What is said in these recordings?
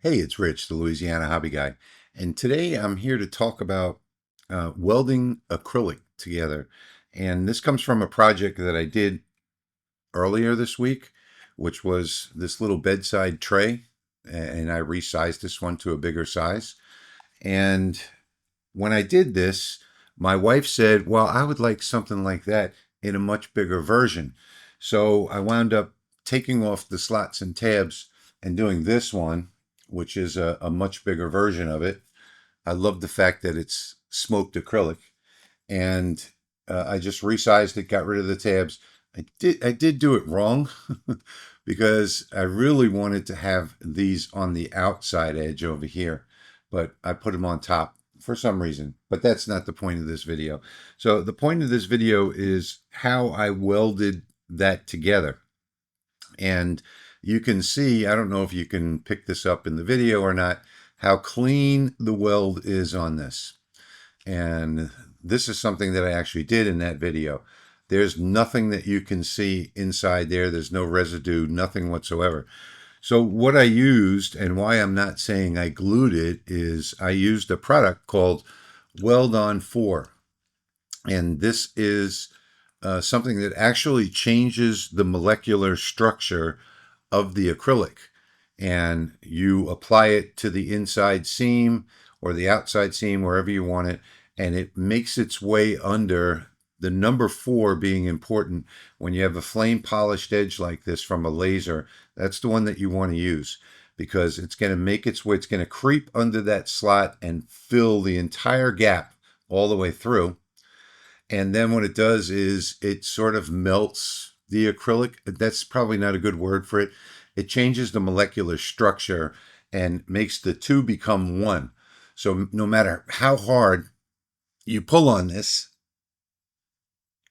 Hey, it's Rich, the Louisiana Hobby Guy, and today I'm here to talk about welding acrylic together. And this comes from a project that I did earlier this week, which was this little bedside tray, and I resized this one to a bigger size. And when I did this, my wife said, "Well, I would like something like that in a much bigger version." So I wound up taking off the slots and tabs and doing this one, which is a much bigger version of it. I love the fact that it's smoked acrylic, and I just resized it, got rid of the tabs. I did do it wrong because I really wanted to have these on the outside edge over here, but I put them on top for some reason. But that's not the point of this video. So the point of this video is how I welded that together. And you can see, I don't know if you can pick this up in the video or not, how clean the weld is on this. And this is something that I actually did in that video. There's nothing that you can see inside there. There's no residue, nothing whatsoever. So what I used, and why I'm not saying I glued it, is I used a product called Weldon 4. And this is something that actually changes the molecular structure of the acrylic. And you apply it to the inside seam or the outside seam, wherever you want it, and it makes its way under. The number 4 being important when you have a flame polished edge like this from a laser. That's the one that you want to use because it's going to make its way, it's going to creep under that slot and fill the entire gap all the way through. And then what it does is it sort of melts the acrylic. That's probably not a good word for it. It changes the molecular structure and makes the two become one. So no matter how hard you pull on this,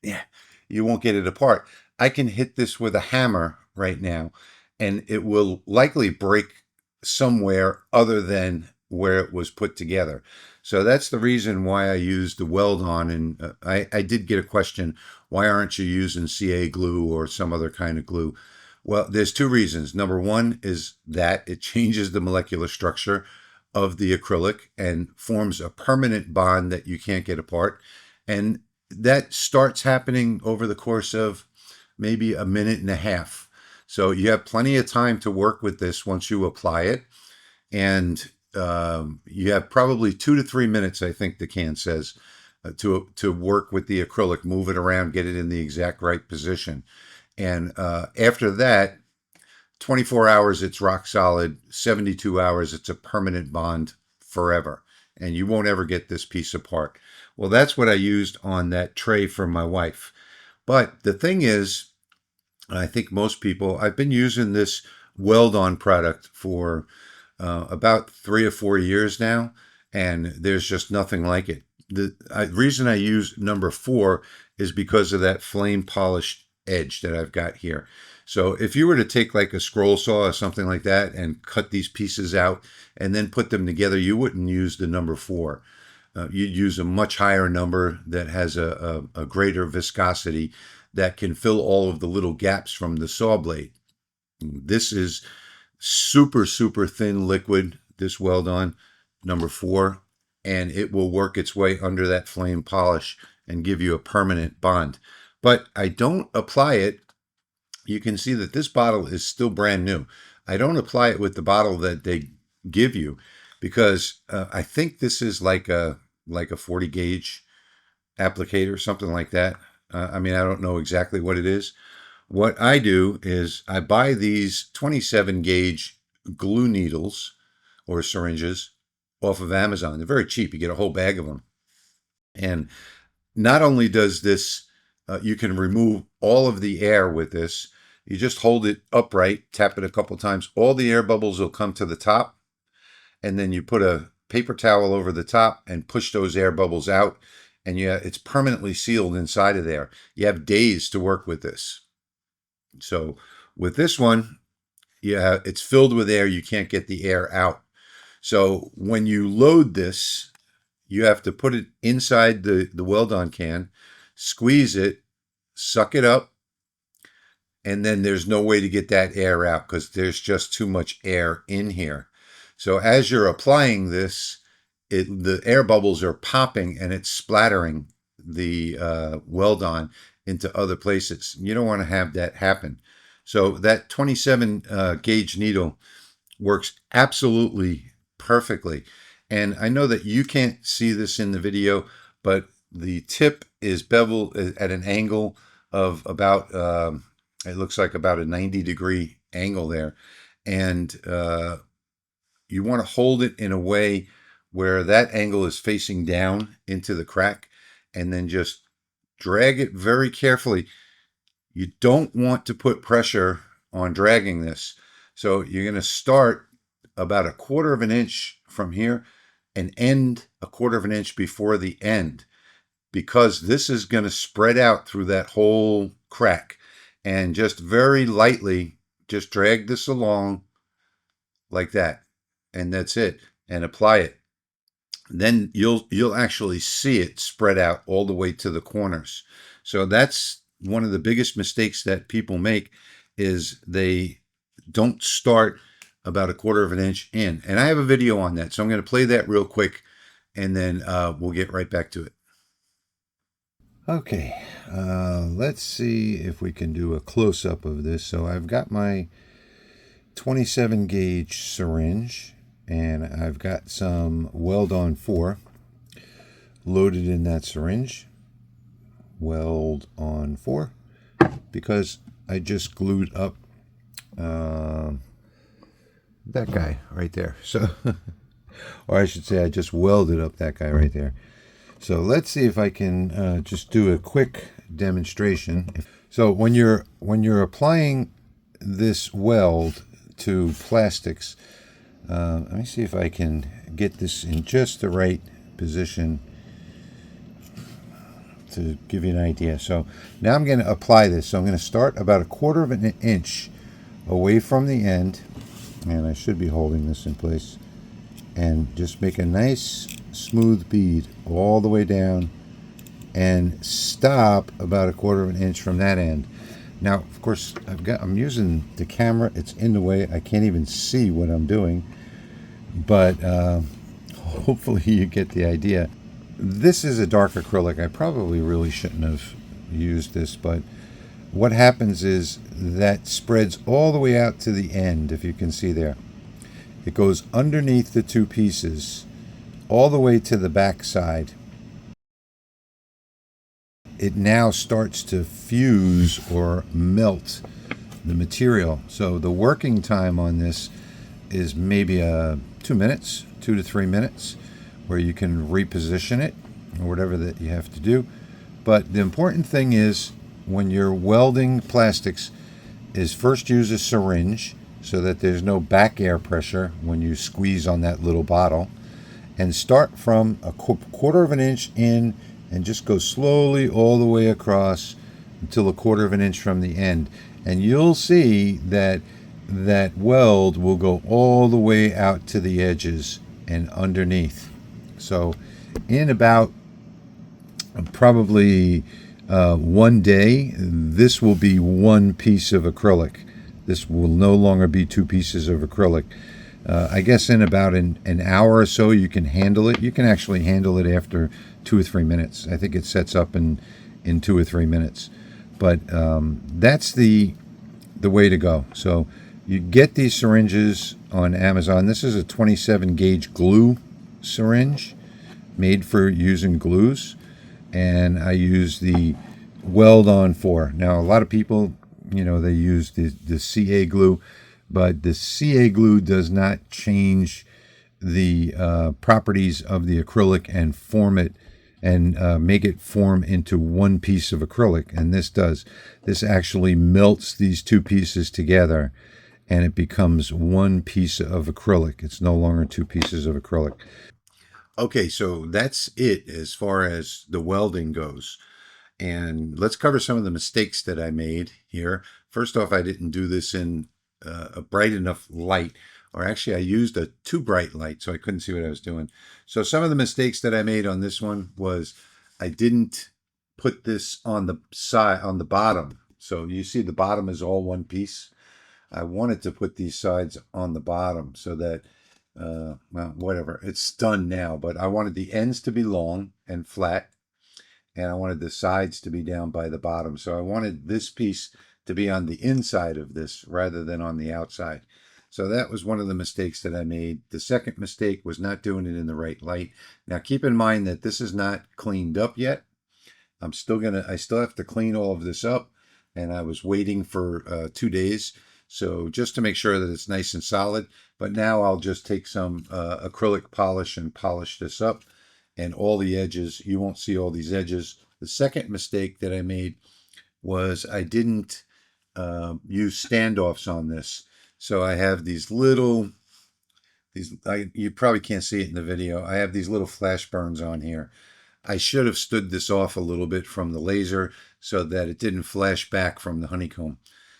yeah, you won't get it apart. I can hit this with a hammer right now, and it will likely break somewhere other than where it was put together. So that's the reason why I used the Weldon. And I did get a question, why aren't you using CA glue or some other kind of glue? Well, there's two reasons. Number one is that it changes the molecular structure of the acrylic and forms a permanent bond that you can't get apart. And that starts happening over the course of maybe a minute and a half. So you have plenty of time to work with this once you apply it. And you have probably 2 to 3 minutes, I think the can says, to work with the acrylic, move it around, get it in the exact right position. And after that, 24 hours, it's rock solid. 72 hours, it's a permanent bond forever. And you won't ever get this piece apart. Well, that's what I used on that tray for my wife. But the thing is, I think most people, I've been using this Weldon product for about 3 or 4 years now, and there's just nothing like it. The reason I use number 4 is because of that flame polished edge that I've got here. So if you were to take like a scroll saw or something like that and cut these pieces out and then put them together, you wouldn't use the number 4. You'd use a much higher number that has a greater viscosity that can fill all of the little gaps from the saw blade. This is super, super thin liquid, this Weldon number 4, and it will work its way under that flame polish and give you a permanent bond. But I don't apply it. You can see that this bottle is still brand new. I don't apply it with the bottle that they give you because I think this is like a 40 gauge applicator, something like that. I mean, I don't know exactly what it is. What I do is I buy these 27 gauge glue needles or syringes off of Amazon. They're very cheap. You get a whole bag of them. And not only does this, you can remove all of the air with this. You just hold it upright, tap it a couple times. All the air bubbles will come to the top. And then you put a paper towel over the top and push those air bubbles out. And it's permanently sealed inside of there. You have days to work with this. So with this one, yeah, it's filled with air. You can't get the air out. So when you load this, you have to put it inside the Weldon can, squeeze it, suck it up, and then there's no way to get that air out because there's just too much air in here. So as you're applying this, the air bubbles are popping and it's splattering the Weldon into other places. You don't want to have that happen. So that 27 gauge needle works absolutely perfectly. And I know that you can't see this in the video, but the tip is beveled at an angle of about, it looks like about a 90-degree angle there. And you want to hold it in a way where that angle is facing down into the crack, and then just drag it very carefully. You don't want to put pressure on dragging this. So you're going to start about 1/4 of an inch from here and end 1/4 of an inch before the end, because this is going to spread out through that whole crack. And just very lightly, just drag this along like that. And that's it. And apply it. Then you'll actually see it spread out all the way to the corners. So that's one of the biggest mistakes that people make, is they don't start about 1/4 of an inch in. And I have a video on that, so I'm going to play that real quick, and then we'll get right back to it. Okay, let's see if we can do a close-up of this. So I've got my 27 gauge syringe, and I've got some Weldon 4 loaded in that syringe. Weld on 4, because I just glued up that guy right there. So, or I should say, I just welded up that guy right there. So let's see if I can just do a quick demonstration. So when you're applying this weld to plastics, let me see if I can get this in just the right position to give you an idea. So now I'm going to apply this. So I'm going to start about 1/4 of an inch away from the end, and I should be holding this in place, and just make a nice smooth bead all the way down and stop about 1/4 of an inch from that end. Now, of course, I'm using the camera. It's in the way. I can't even see what I'm doing, but hopefully you get the idea. This is a dark acrylic. I probably really shouldn't have used this, but what happens is that spreads all the way out to the end, if you can see there. It goes underneath the two pieces all the way to the back side. It now starts to fuse or melt the material. So the working time on this is maybe 2 minutes, 2 to 3 minutes, where you can reposition it or whatever that you have to do. But the important thing is, when you're welding plastics, is first use a syringe so that there's no back air pressure when you squeeze on that little bottle, and start from 1/4 of an inch in and just go slowly all the way across until 1/4 of an inch from the end. And you'll see that that weld will go all the way out to the edges and underneath. So in about probably 1 day, this will be one piece of acrylic. This will no longer be two pieces of acrylic. I guess in about an hour or so you can handle it. You can actually handle it after 2 or 3 minutes. I think it sets up in 2 or 3 minutes. But that's the way to go. So you get these syringes on Amazon. This is a 27 gauge glue syringe made for using glues, and I use the Weldon 4. Now a lot of people, they use the CA glue, but the CA glue does not change the properties of the acrylic and form it and make it form into one piece of acrylic. And this does. This actually melts these two pieces together, and it becomes one piece of acrylic. It's no longer two pieces of acrylic. Okay, so that's it as far as the welding goes. And let's cover some of the mistakes that I made here. First off, I didn't do this in a bright enough light, or actually I used a too bright light, so I couldn't see what I was doing. So some of the mistakes that I made on this one was I didn't put this on the side, on the bottom. So you see the bottom is all one piece. I wanted to put these sides on the bottom so that well, whatever. It's done now, but I wanted the ends to be long and flat, and I wanted the sides to be down by the bottom. So I wanted this piece to be on the inside of this rather than on the outside. So that was one of the mistakes that I made. The second mistake was not doing it in the right light. Now keep in mind that this is not cleaned up yet. I still have to clean all of this up, and I was waiting for 2 days. So just to make sure that it's nice and solid, but now I'll just take some acrylic polish and polish this up, and all the edges, you won't see all these edges. The second mistake that I made was I didn't use standoffs on this. So I have these little, you probably can't see it in the video. I have these little flash burns on here. I should have stood this off a little bit from the laser so that it didn't flash back from the honeycomb.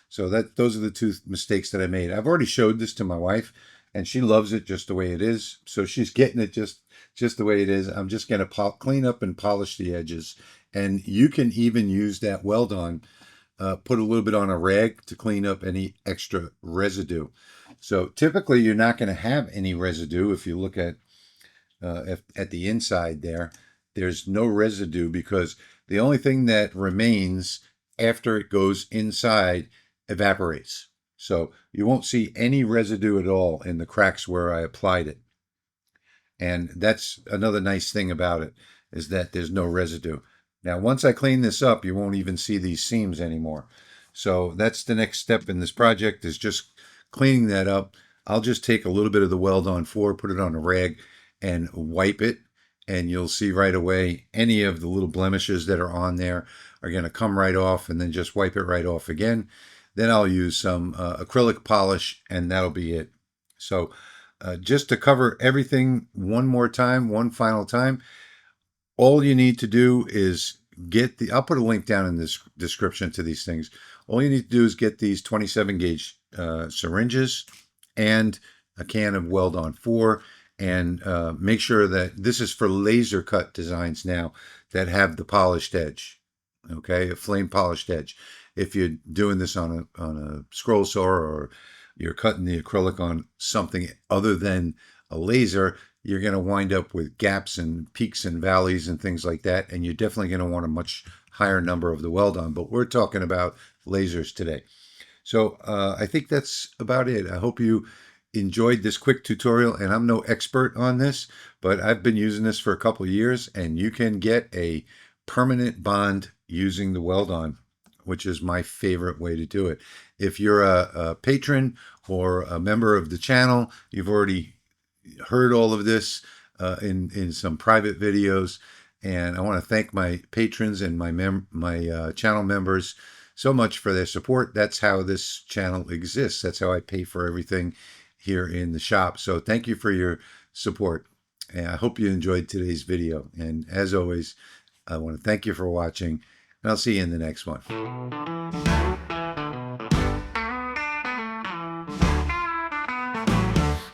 So those are the two mistakes that I made. I've already showed this to my wife, and she loves it just the way it is. So she's getting it just the way it is. I'm just going to clean up and polish the edges. And you can even use that Weldon, put a little bit on a rag to clean up any extra residue. So typically you're not going to have any residue. If you look at the inside there, there's no residue because the only thing that remains after it goes inside evaporates. So you won't see any residue at all in the cracks where I applied it. And that's another nice thing about it, is that there's no residue. Now, once I clean this up, you won't even see these seams anymore. So that's the next step in this project, is just cleaning that up. I'll just take a little bit of the Weldon 4, put it on a rag, and wipe it. And you'll see right away any of the little blemishes that are on there are going to come right off, and then just wipe it right off again. Then I'll use some acrylic polish, and that'll be it. So just to cover everything one final time, all you need to do is I'll put a link down in this description to these things. All you need to do is get these 27 gauge syringes and a can of Weldon 4, and make sure that this is for laser cut designs now that have the polished edge, okay, a flame polished edge. If you're doing this on a scroll saw, or you're cutting the acrylic on something other than a laser, you're going to wind up with gaps and peaks and valleys and things like that, and you're definitely going to want a much higher number of the Weldon. But we're talking about lasers today. So I think that's about it. I hope you enjoyed this quick tutorial, and I'm no expert on this, but I've been using this for a couple of years, and you can get a permanent bond using the Weldon, which is my favorite way to do it. If you're a patron or a member of the channel, you've already heard all of this in some private videos, and I want to thank my patrons and my channel members so much for their support. That's how this channel exists. That's how I pay for everything here in the shop. So thank you for your support, and I hope you enjoyed today's video. And as always, I want to thank you for watching, and I'll see you in the next one.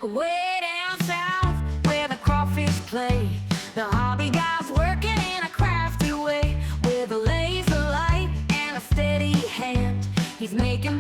Way down south where the crawfish play, the hobby guy's working in a crafty way, with a laser light and a steady hand. He's making